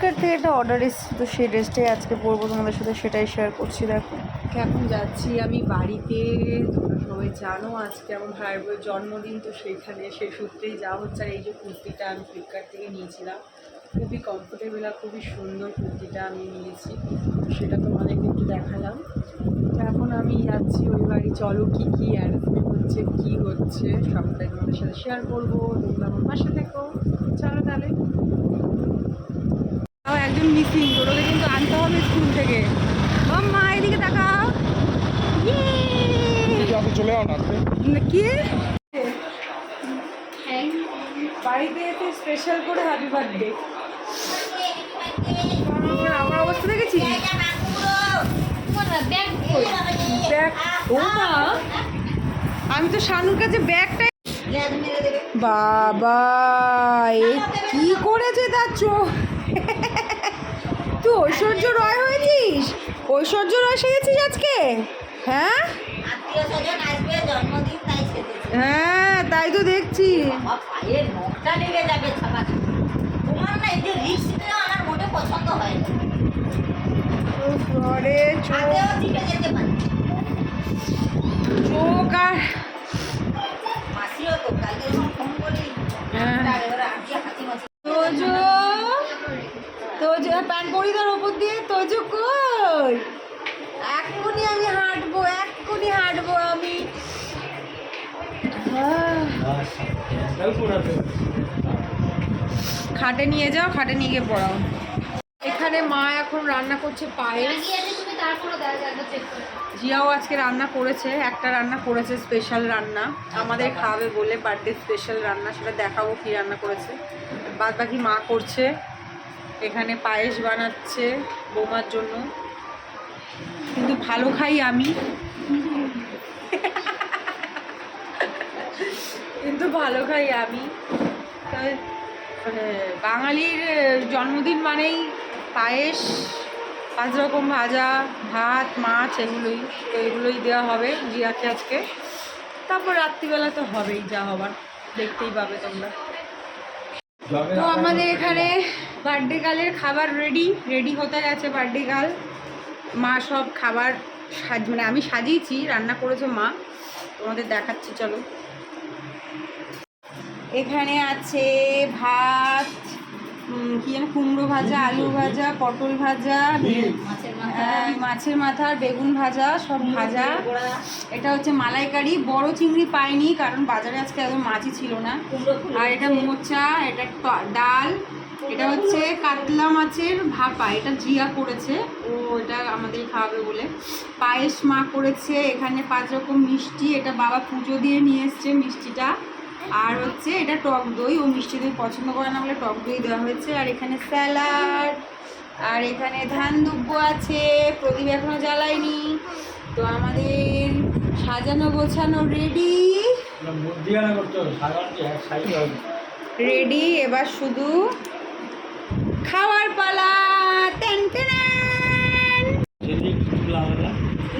থেকে একটা অর্ডার এসেছে, তো সেই ড্রেসটাই আজকে পরবো তোমাদের সাথে, সেটাই শেয়ার করছি। দেখো এখন যাচ্ছি আমি বাড়িতে, তোমরা সবাই জানো আজকে আমার ভাইয়ের বউয়ের জন্মদিন, তো সেইখানে সেই সূত্রেই যাওয়া হচ্ছে। আর এই যে কুর্তিটা আমি ফ্লিপকার্ট থেকে নিয়েছিলাম, খুবই কমফোর্টেবল আর খুবই সুন্দর কুর্তিটা আমি নিয়েছি, সেটা তোমাদেরকে একটু দেখালাম। তো এখন আমি যাচ্ছি ওই বাড়ি, চলো কী কী অ্যারেঞ্জমেন্ট হচ্ছে, কী হচ্ছে সবটাই তোমাদের সাথে শেয়ার করবো, তোমরা আমার পাশে থেকো। চলো তাহলে। একজন মিসিং, ওটাকে কিন্তু আনতে হবে স্কুল থেকে। মা এদিকে তাকাও, চলে যাও না কি বাড়িতে এসে স্পেশাল করে হ্যাপি বার্থডে। আমার অবস্থা দেখেছি, আমি তো শানুর কাছে ব্যাগটা, বাবা এ কি করেছে তার চোখ। তুই ঐশ্বর্য রয় হয়েছিস, ঐশ্বর্য রয় সেজেছিস আজকে? হ্যাঁ হ্যাঁ তাই তো দেখছি। চোখ আর তোজো প্যান্ট পরি তোর ওপর দিয়ে। তোজো কই? এক্ষুনি আমি হাঁটবো, এক্ষুনি হাঁটবো আমি। খাটে নিয়ে যাও, খাটে নিয়ে গিয়ে পড়াও। এখানে মা এখন রান্না করছে পায়েস। জিয়াও আজকে রান্না করেছে, একটা রান্না করেছে স্পেশাল রান্না আমাদের খাওয়াবে বলে, বার্থডে স্পেশাল রান্না, সেটা দেখাবো কী রান্না করেছে। বাদ বাকি মা করছে। এখানে পায়েস বানাচ্ছে বৌমার জন্য, কিন্তু ভালো খাই আমি, কিন্তু ভালো খাই আমি। মানে বাঙালির জন্মদিন মানেই পায়েস, 5 রকম ভাজা, ভাত, মাছ, এগুলোই তো, এগুলোই দেওয়া হবে জিয়াকে আজকে। তারপর রাত্রিবেলা তো হবেই, যা হবার দেখতেই পাবে তোমরা। তো আমাদের এখানে বার্থডে গার্লের খাবার রেডি হতে গেছে। বার্থডে গার্ল মা সব খাবার মানে আমি সাজিয়েছি, রান্না করেছে মা, তোমাদের দেখাচ্ছি চলো। এখানে আছে ভাত, কি যেন কুমড়ো ভাজা, আলু ভাজা, পটল ভাজা, মাছের মাথা, বেগুন ভাজা, সব ভাজা। এটা হচ্ছে মালাইকারি, বড় চিংড়ি পাইনি কারণ বাজারে আজকে একদম মাছই ছিল না। আর এটা মোচা, এটা ডাল, এটা হচ্ছে কাতলা মাছের ভাপা, এটা জিয়া করেছে, ও এটা আমাদের খাওয়াবে বলে। পায়েস মা করেছে। এখানে 5 রকম মিষ্টি, এটা বাবা পুজো দিয়ে নিয়ে এসছে মিষ্টিটা। আর হচ্ছে এটা টক দই, ও মিষ্টি দই পছন্দ করে না বলে টক দই দেওয়া হয়েছে। আর এখানে স্যালাড, আর এখানে ধান দুব্বো আছে, প্রদীপ এখনো জ্বালায়নি। তো আমাদের সাজানো গোছানো রেডি, এবার শুধু খাওয়ার পালা।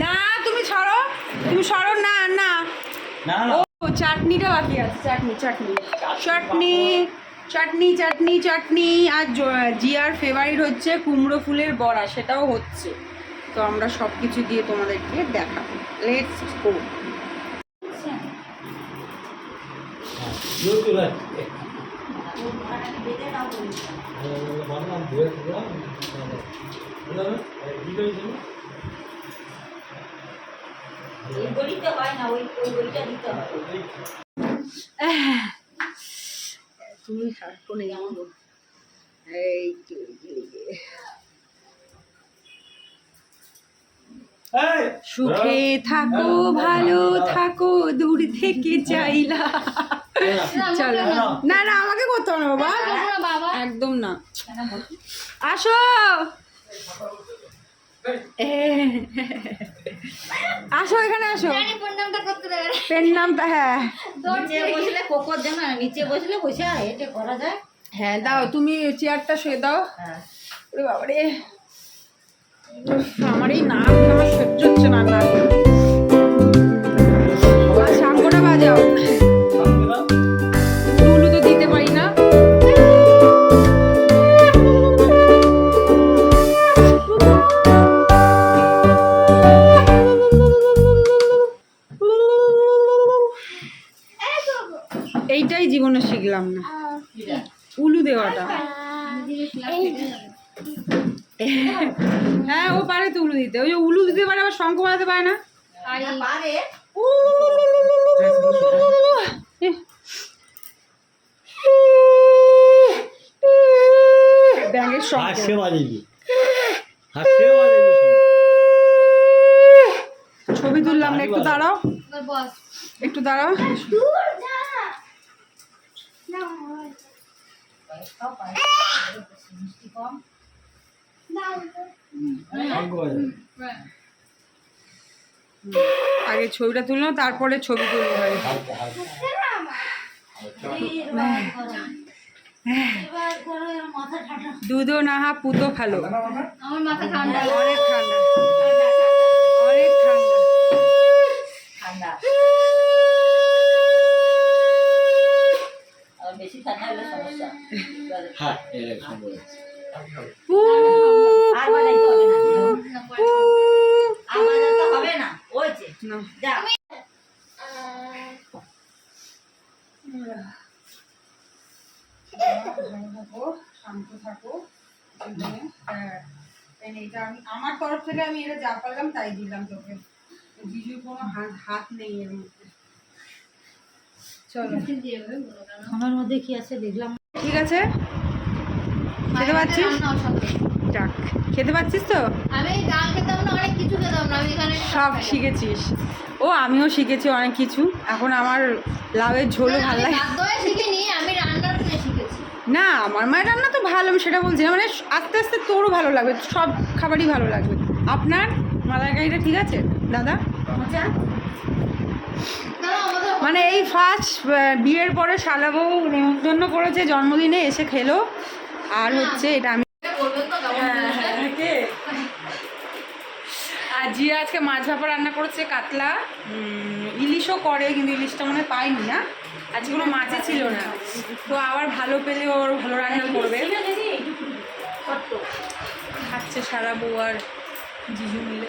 না তুমি সরো না না, ও চাটনিটা বাকি আছে, চাটনি চাটনি চাটনি চাটনি চাটনি চাটনি। আর জিয়ার ফেভারিট হচ্ছে কুমড়ো ফুলের বড়া, সেটাও হচ্ছে। তো আমরা সব কিছু দিয়ে তোমাদেরকে দেখাবো। Let's go. তুমি সারাক্ষণ এই সুখে থাকো, ভালো থাকো, দূর থেকে চাইলা। চলো না না, আমাকে করতে হবে না বাবা, একদম না। আসো আসো, এখানে আসো। পেন নামটা, হ্যাঁ নিচে বসলে বসে এটা করা যায়। হ্যাঁ দাও, তুমি চেয়ারটা শুয়ে দাও। ওরে বাবারে, আমার এই নাম আমার সহ্য হচ্ছে না। না সাঙ্গটা বাজাও, টুলু তো দিতে পারি না। দেখলাম না, উলু দেওয়াটা। হ্যাঁ ও পারে তো উলু দিতে, ওই যে উলু দিতে পারে আবার শঙ্খ বাজাতে পারে না। পারে ব্যাঙের শঙ্খ। হাসে বাজেবি, ছবি তুললাম না, একটু দাঁড়াও, একটু দাঁড়াও। আগে ছবিটা তুললাম, তারপরে ছবি তুলবো। দুধও নাহা পুতো খালো। আমার মাথা ঠান্ডা, অনেক ঠান্ডা, অনেক ঠান্ডা। ঠান্ডা আর বেশি ঠান্ডা হলে সমস্যা। হ্যাঁ এর সম্ভব আর বানাইতে হবে না, আর বানাইতে হবে না, ওই যে না। যা শান্ত থাকো। এটা আমি আমার তরফ থেকে আমি এটা যা পারলাম তাই দিলাম তোকে, জিজুর কোনো হাত নেই এর মধ্যে। চলো আমার মধ্যে কি আছে দেখলাম। ঠিক আছে, খেতে পাচ্ছিস? যাক, খেতে পাচ্ছিস তো? আমি ডাল খেতাম না, অনেক কিছু খেতাম না, আমি এখানে সব শিখেছিস? ও আমিও শিখেছি অনেক কিছু। এখন আমার লাউয়ের ঝোলও ভালো লাগে। শিখিনি, আমি রান্নার শিখেছি। না আমার মায়ের রান্না তো ভালো, আমি সেটা বলছি না, মানে আস্তে আস্তে তোরও ভালো লাগবে, সব খাবারই ভালো লাগবে। আপনার মালাইকারিটা ঠিক আছে দাদা? মানে এই ফার্স্ট বিয়ের পরে শালা বউ নেমন্তন্ন করেছে জন্মদিনে, এসে খেলো। আর হচ্ছে এটা আমি আর জিয়া আজকে মাছ ভাপা রান্না করেছে, কাতলা, ইলিশও করে, কিন্তু ইলিশটা মনে হয় পাইনি না, আজকে কোনো মাছই ছিল না। তো আবার ভালো পেলে ওর ভালো রান্না করবে। খাচ্ছে সারা বউ আর জিজু মিলে।